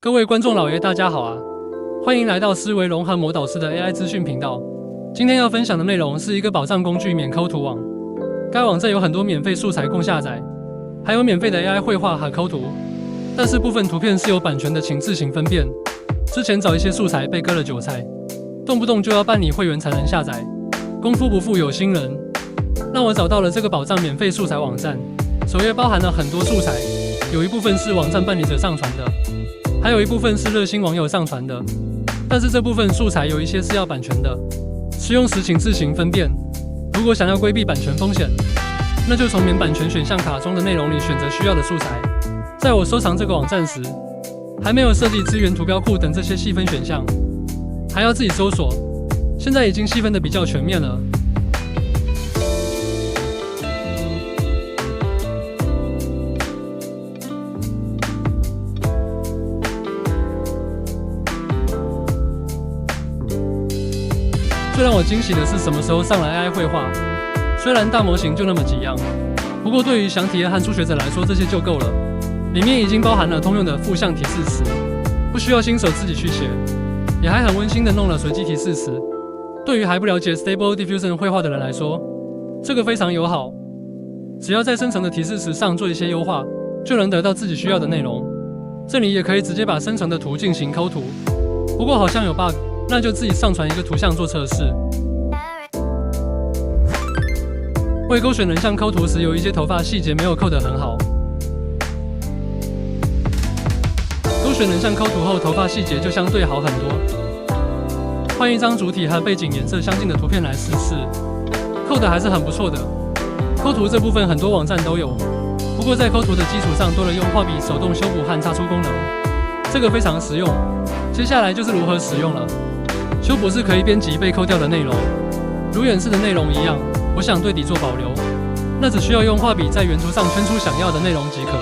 各位观众老爷，大家好啊！欢迎来到思维融合魔导师的 AI 资讯频道。今天要分享的内容是一个宝藏工具——免抠图网。该网站有很多免费素材供下载，还有免费的 AI 绘画和抠图。但是部分图片是有版权的，请自行分辨。之前找一些素材被割了韭菜，动不动就要办理会员才能下载，功夫不负有心人。让我找到了这个宝藏免费素材网站，首页包含了很多素材，有一部分是网站办理者上传的。还有一部分是热心网友上传的，但是这部分素材有一些是要版权的，使用时请自行分辨。如果想要规避版权风险，那就从免版权选项卡中的内容里选择需要的素材。在我收藏这个网站时，还没有设计资源图标库等这些细分选项，还要自己搜索。现在已经细分的比较全面了。最让我惊喜的是什么时候上了 AI 绘画，虽然大模型就那么几样，不过对于想体验和初学者来说，这些就够了。里面已经包含了通用的负向提示词，不需要新手自己去写，也还很温馨的弄了随机提示词。对于还不了解 Stable Diffusion 绘画的人来说，这个非常友好。只要在生成的提示词上做一些优化，就能得到自己需要的内容。这里也可以直接把生成的图进行抠图，不过好像有 bug。那就自己上传一个图像做测试。为勾选人像抠图时，有一些头发细节没有扣得很好。勾选人像抠图后，头发细节就相对好很多。换一张主体和背景颜色相近的图片来试试，扣得还是很不错的。抠图这部分很多网站都有，不过在抠图的基础上多了用画笔手动修补和擦出功能，这个非常实用。接下来就是如何使用了。修补是可以编辑被抠掉的内容，如演示的内容一样，我想对底做保留，那只需要用画笔在原图上圈出想要的内容即可。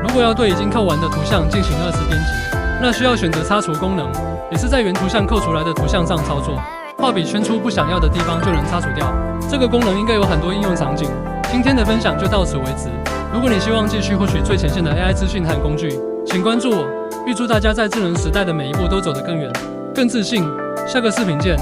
如果要对已经扣完的图像进行二次编辑，那需要选择擦除功能，也是在原图像扣出来的图像上操作，画笔圈出不想要的地方就能擦除掉。这个功能应该有很多应用场景。今天的分享就到此为止。如果你希望继续获取最前线的 AI 资讯和工具，请关注我。预祝大家在智能时代的每一步都走得更远、更自信。下个视频见。